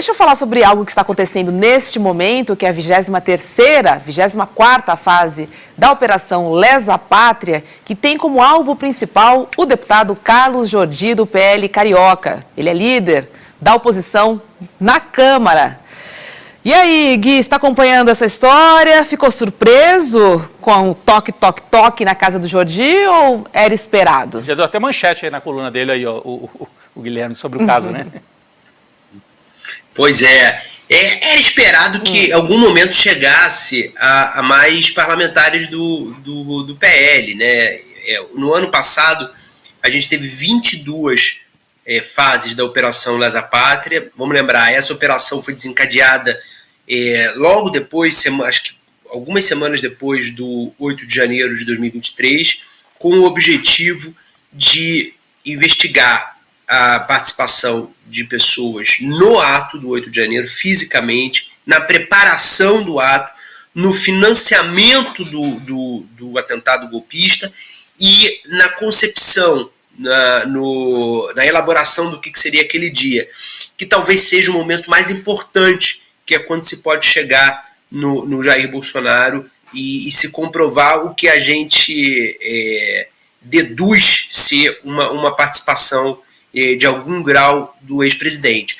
Deixa eu falar sobre algo que está acontecendo neste momento, que é a 24ª fase da Operação Lesa Pátria, que tem como alvo principal o deputado Carlos Jordi, do PL Carioca. Ele é líder da oposição na Câmara. E aí, Gui, está acompanhando essa história? Ficou surpreso com o toque na casa do Jordi ou era esperado? Já deu até manchete aí na coluna dele, aí, ó, o Guilherme, sobre o caso, né? Pois é. Era esperado que em algum momento chegasse a mais parlamentares do PL, né? No ano passado, a gente teve 22 fases da Operação Lesa Pátria. Vamos lembrar, essa operação foi desencadeada logo depois, acho que algumas semanas depois do 8 de janeiro de 2023, com o objetivo de investigar a participação de pessoas no ato do 8 de janeiro, fisicamente, na preparação do ato, no financiamento do atentado golpista e na concepção, na elaboração do que seria aquele dia, que talvez seja o momento mais importante, que é quando se pode chegar no Jair Bolsonaro e se comprovar o que a gente deduz ser uma participação de algum grau do ex-presidente.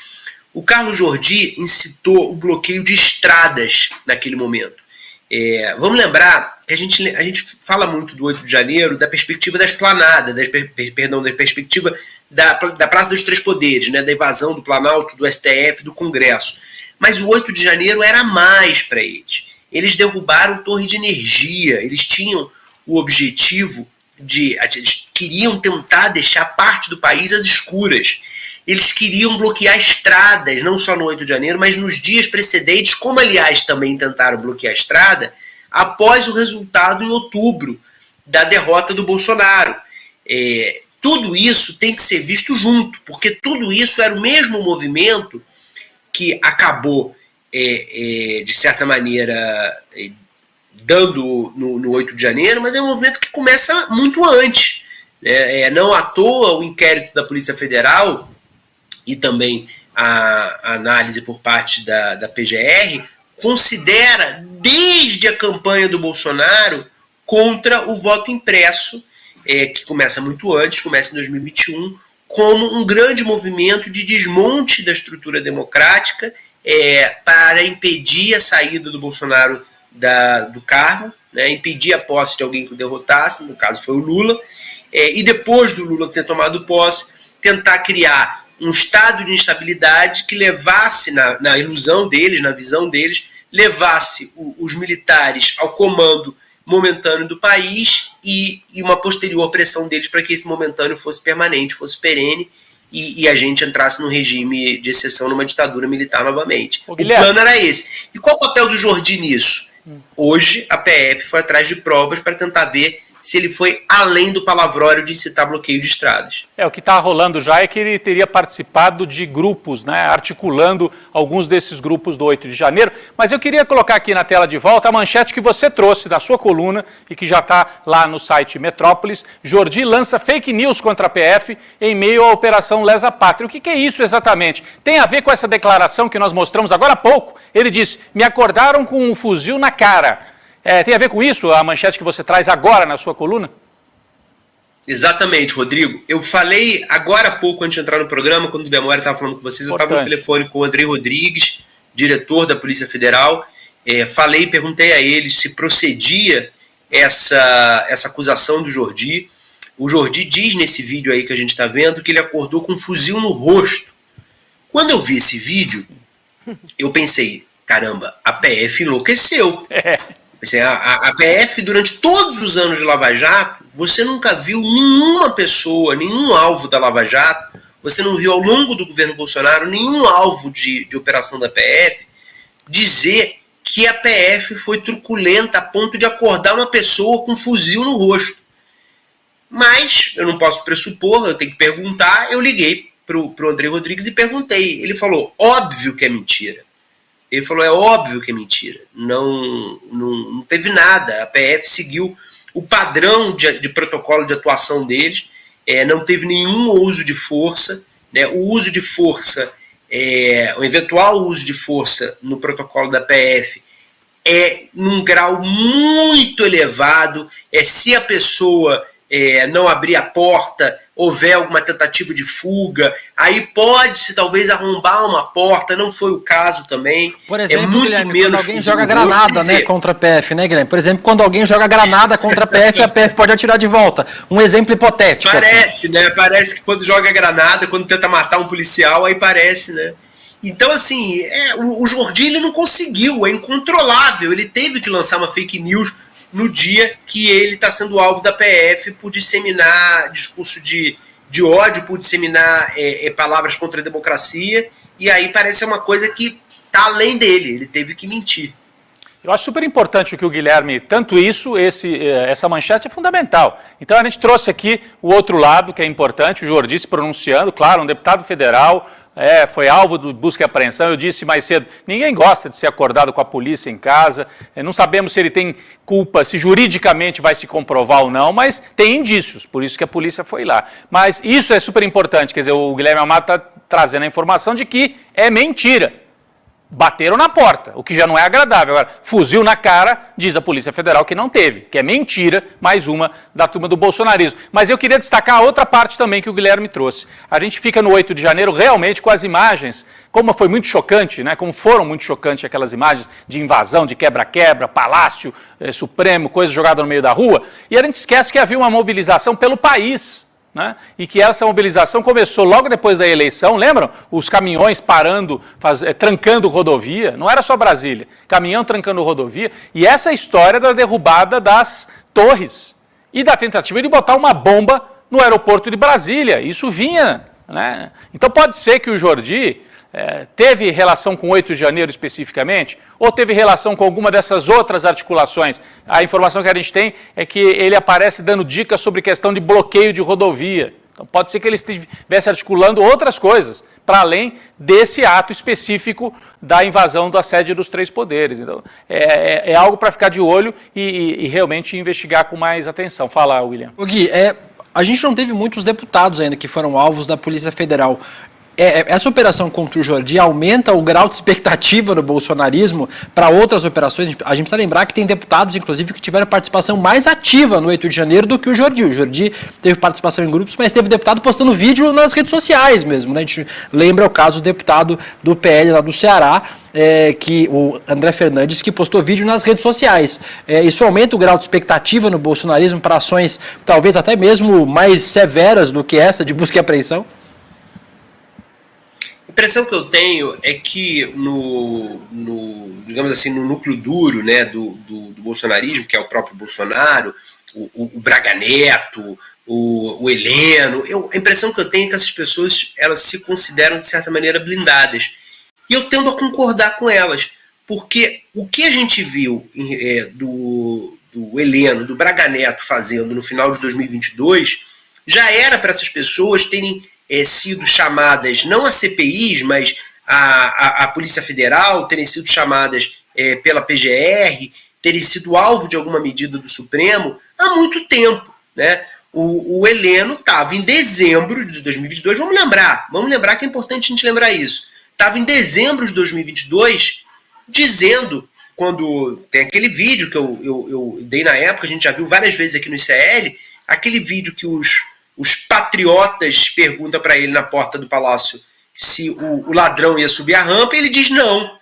O Carlos Jordi incitou o bloqueio de estradas naquele momento. Vamos lembrar que a gente fala muito do 8 de janeiro da perspectiva da esplanada, da perspectiva da Praça dos Três Poderes, né, da invasão do Planalto, do STF, do Congresso. Mas o 8 de janeiro era mais para eles. Eles derrubaram torre de energia, eles tinham o objetivo eles queriam tentar deixar parte do país às escuras. Eles queriam bloquear estradas, não só no 8 de janeiro, mas nos dias precedentes, como aliás também tentaram bloquear a estrada após o resultado em outubro da derrota do Bolsonaro. Tudo isso tem que ser visto junto, porque tudo isso era o mesmo movimento que acabou, de certa maneira, dando no 8 de janeiro, mas é um movimento que começa muito antes. Não à toa o inquérito da Polícia Federal e também a análise por parte da PGR considera, desde a campanha do Bolsonaro, contra o voto impresso, que começa muito antes, começa em 2021, como um grande movimento de desmonte da estrutura democrática para impedir a saída do Bolsonaro do cargo, né, impedir a posse de alguém que o derrotasse, no caso foi o Lula, e depois do Lula ter tomado posse, tentar criar um estado de instabilidade que levasse, na ilusão deles, na visão deles, levasse os militares ao comando momentâneo do país e uma posterior pressão deles para que esse momentâneo fosse permanente, fosse perene, e a gente entrasse num regime de exceção, numa ditadura militar novamente. O plano era esse. E qual o papel do Jordi nisso? Hoje, a PF foi atrás de provas para tentar ver se ele foi além do palavrório de incitar bloqueio de estradas. O que está rolando já é que ele teria participado de grupos, né, articulando alguns desses grupos do 8 de janeiro. Mas eu queria colocar aqui na tela de volta a manchete que você trouxe da sua coluna e que já está lá no site Metrópolis. Jordi lança fake news contra a PF em meio à Operação Lesa Pátria. O que é isso exatamente? Tem a ver com essa declaração que nós mostramos agora há pouco? Ele disse, me acordaram com um fuzil na cara. Tem a ver com isso, a manchete que você traz agora na sua coluna? Exatamente, Rodrigo. Eu falei agora há pouco, antes de entrar no programa, quando o Demora estava falando com vocês, eu estava no telefone com o Andrei Rodrigues, diretor da Polícia Federal. Perguntei a ele se procedia essa acusação do Jordi. O Jordi diz nesse vídeo aí que a gente está vendo que ele acordou com um fuzil no rosto. Quando eu vi esse vídeo, eu pensei, caramba, a PF enlouqueceu. A PF, durante todos os anos de Lava Jato, você nunca viu nenhuma pessoa, nenhum alvo da Lava Jato, você não viu ao longo do governo Bolsonaro nenhum alvo de operação da PF dizer que a PF foi truculenta a ponto de acordar uma pessoa com um fuzil no rosto. Mas eu não posso pressupor, eu tenho que perguntar. Eu liguei pro Andrei Rodrigues e perguntei. Ele falou, óbvio que é mentira. Ele falou, é óbvio que é mentira. Não teve nada. A PF seguiu o padrão de protocolo de atuação deles, não teve nenhum uso de força. Né? O uso de força o eventual uso de força no protocolo da PF é num grau muito elevado, se a pessoa não abrir a porta, houver alguma tentativa de fuga, aí pode-se talvez arrombar uma porta, não foi o caso também. Por exemplo, muito Guilherme, menos quando alguém joga fuzil. granada, né, contra a PF, né, Guilherme? Por exemplo, quando alguém joga granada contra a PF, a PF pode atirar de volta. Um exemplo hipotético. Parece, assim, né? Parece que quando joga granada, quando tenta matar um policial, aí parece, né? Então, assim, o Jordi ele não conseguiu, é incontrolável. Ele teve que lançar uma fake news no dia que ele está sendo alvo da PF por disseminar discurso de ódio, por disseminar palavras contra a democracia, e aí parece uma coisa que está além dele, ele teve que mentir. Eu acho super importante o que o Guilherme, tanto isso, essa manchete é fundamental. Então a gente trouxe aqui o outro lado que é importante, o Jordi se pronunciando, claro, um deputado federal, foi alvo de busca e apreensão. Eu disse mais cedo, ninguém gosta de ser acordado com a polícia em casa, não sabemos se ele tem culpa, se juridicamente vai se comprovar ou não, mas tem indícios, por isso que a polícia foi lá. Mas isso é super importante, quer dizer, o Guilherme Amado está trazendo a informação de que é mentira. Bateram na porta, o que já não é agradável. Agora, fuzil na cara, diz a Polícia Federal que não teve, que é mentira, mais uma da turma do bolsonarismo. Mas eu queria destacar a outra parte também que o Guilherme trouxe. A gente fica no 8 de janeiro realmente com as imagens, como foi muito chocante, né? Como foram muito chocantes aquelas imagens de invasão, de quebra-quebra, Palácio Supremo, coisa jogada no meio da rua, e a gente esquece que havia uma mobilização pelo país. Né? E que essa mobilização começou logo depois da eleição, lembram? Os caminhões parando, trancando rodovia, não era só Brasília, caminhão trancando rodovia, e essa história da derrubada das torres e da tentativa de botar uma bomba no aeroporto de Brasília, isso vinha, né? Então pode ser que o Jordi teve relação com 8 de janeiro especificamente, ou teve relação com alguma dessas outras articulações. A informação que a gente tem é que ele aparece dando dicas sobre questão de bloqueio de rodovia. Então pode ser que ele estivesse articulando outras coisas, para além desse ato específico da invasão da sede dos 3 poderes. Então é algo para ficar de olho e realmente investigar com mais atenção. Fala, William. O Gui, a gente não teve muitos deputados ainda que foram alvos da Polícia Federal. Essa operação contra o Jordi aumenta o grau de expectativa no bolsonarismo para outras operações? A gente precisa lembrar que tem deputados, inclusive, que tiveram participação mais ativa no 8 de janeiro do que o Jordi. O Jordi teve participação em grupos, mas teve deputado postando vídeo nas redes sociais mesmo, né? A gente lembra o caso do deputado do PL lá do Ceará, que o André Fernandes, que postou vídeo nas redes sociais. Isso aumenta o grau de expectativa no bolsonarismo para ações talvez até mesmo mais severas do que essa de busca e apreensão? A impressão que eu tenho é que digamos assim, no núcleo duro, né, do bolsonarismo, que é o próprio Bolsonaro, o Braga Neto, o Heleno, a impressão que eu tenho é que essas pessoas elas se consideram de certa maneira blindadas. E eu tendo a concordar com elas, porque o que a gente viu do Heleno, do Braga Neto fazendo no final de 2022, já era para essas pessoas terem sido chamadas, não a CPIs, mas a Polícia Federal, terem sido chamadas pela PGR, terem sido alvo de alguma medida do Supremo há muito tempo, né? O Heleno estava em dezembro de 2022, vamos lembrar que é importante a gente lembrar isso, estava em dezembro de 2022 dizendo, quando tem aquele vídeo que eu dei na época, a gente já viu várias vezes aqui no ICL, aquele vídeo que os patriotas perguntam para ele na porta do palácio se o ladrão ia subir a rampa, e ele diz não.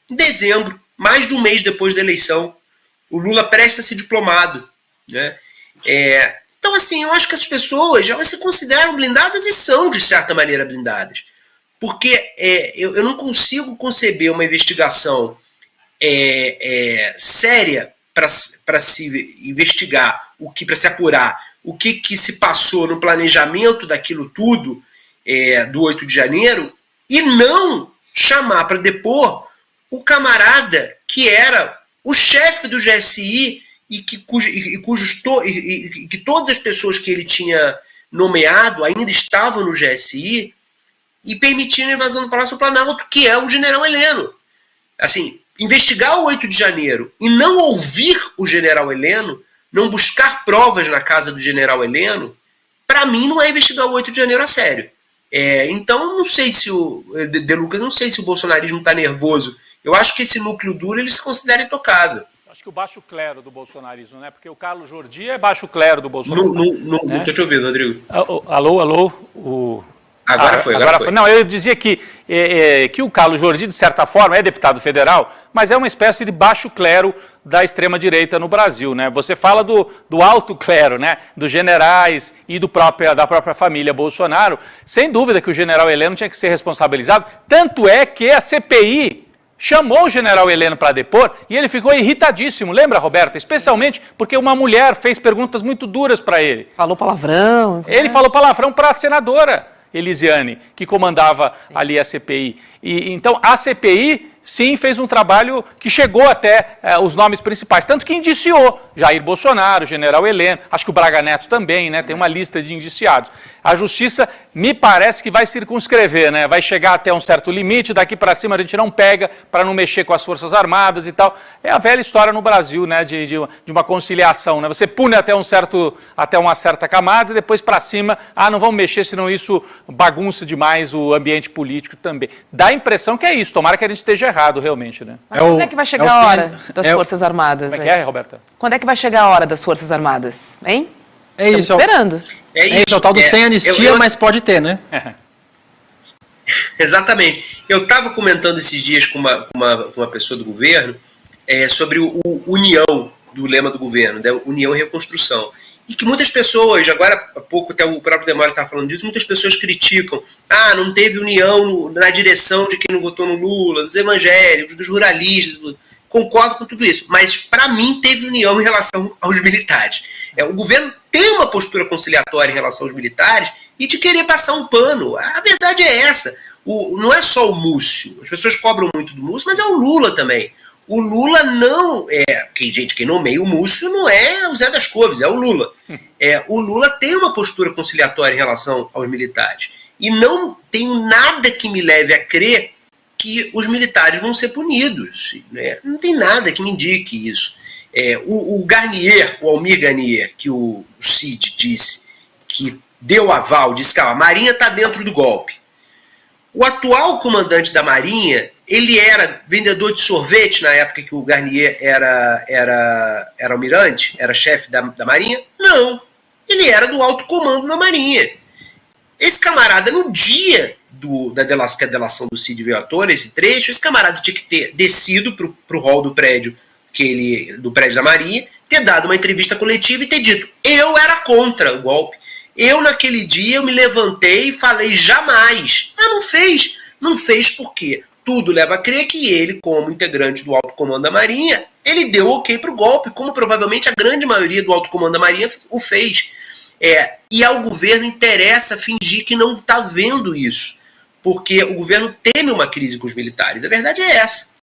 Em dezembro, mais de um mês depois da eleição, o Lula presta a ser diplomado, né? Então, assim, eu acho que as pessoas elas se consideram blindadas e são, de certa maneira, blindadas. Porque eu não consigo conceber uma investigação séria para se investigar, para se apurar o que se passou no planejamento daquilo tudo do 8 de janeiro e não chamar para depor o camarada que era o chefe do GSI e que todas as pessoas que ele tinha nomeado ainda estavam no GSI e permitiram a invasão do Palácio Planalto, que é o general Heleno. Assim, investigar o 8 de janeiro e não ouvir o general Heleno, não buscar provas na casa do general Heleno, para mim não é investigar o 8 de janeiro a sério. Então, não sei se o De Lucas, não sei se o bolsonarismo está nervoso. Eu acho que esse núcleo duro ele se considera intocável. Acho que o baixo clero do bolsonarismo, né? Porque o Carlos Jordi é baixo clero do bolsonarismo. Não estou te ouvindo, Rodrigo. Alô? Agora foi. Não, eu dizia que o Carlos Jordi, de certa forma, é deputado federal, mas é uma espécie de baixo clero da extrema-direita no Brasil, né? Você fala do alto clero, né? Dos generais e da própria família Bolsonaro. Sem dúvida que o general Heleno tinha que ser responsabilizado. Tanto é que a CPI chamou o general Heleno para depor e ele ficou irritadíssimo. Lembra, Roberta? Especialmente porque uma mulher fez perguntas muito duras para ele. Falou palavrão. Ele falou palavrão para a senadora Elisiane, que comandava ali a CPI. Então, a CPI, sim, fez um trabalho que chegou até os nomes principais, tanto que indiciou Jair Bolsonaro, general Heleno, acho que o Braga Neto também, né? Tem uma lista de indiciados. A justiça, me parece que vai circunscrever, né? Vai chegar até um certo limite, daqui para cima a gente não pega para não mexer com as Forças Armadas e tal. É a velha história no Brasil, né? De uma conciliação, né? Você pune até uma certa camada e depois para cima, não vamos mexer, senão isso bagunça demais o ambiente político também. Dá a impressão que é isso, tomara que a gente esteja errado realmente, né? Mas quando é que vai chegar a hora das Forças Armadas? Como é que é, Roberta? Quando é que vai chegar a hora das Forças Armadas, hein? É isso. Estamos esperando. É isso. É o tal do sem anistia, mas pode ter, né? Exatamente. Eu estava comentando esses dias com uma pessoa do governo sobre o união do lema do governo, né? União e reconstrução. E que muitas pessoas, agora há pouco até o próprio Demório estava falando disso, muitas pessoas criticam, não teve união na direção de quem não votou no Lula, dos evangélicos, dos ruralistas, concordo com tudo isso, mas para mim teve união em relação aos militares. O governo tem uma postura conciliatória em relação aos militares e de querer passar um pano. A verdade é essa. Não é só o Múcio, as pessoas cobram muito do Múcio, mas é o Lula também. O Lula não quem nomeia o Múcio não é o Zé das Couves, é o Lula. O Lula tem uma postura conciliatória em relação aos militares. E não tenho nada que me leve a crer que os militares vão ser punidos. Né? Não tem nada que me indique isso. O Almir Garnier, que o Cid disse, que deu aval, disse que a Marinha está dentro do golpe. O atual comandante da Marinha, ele era vendedor de sorvete na época que o Garnier era almirante, era chefe da Marinha? Não. Ele era do alto comando da Marinha. Esse camarada, no dia que a delação do Cid veio à tona, esse trecho, esse camarada tinha que ter descido pro hall do prédio, do prédio da Marinha, ter dado uma entrevista coletiva e ter dito: eu era contra o golpe. Eu, naquele dia, eu me levantei e falei jamais. Mas não fez. Não fez porque tudo leva a crer que ele, como integrante do alto comando da Marinha, ele deu ok para o golpe, como provavelmente a grande maioria do alto comando da Marinha o fez. E ao governo interessa fingir que não está vendo isso, porque o governo teme uma crise com os militares. A verdade é essa.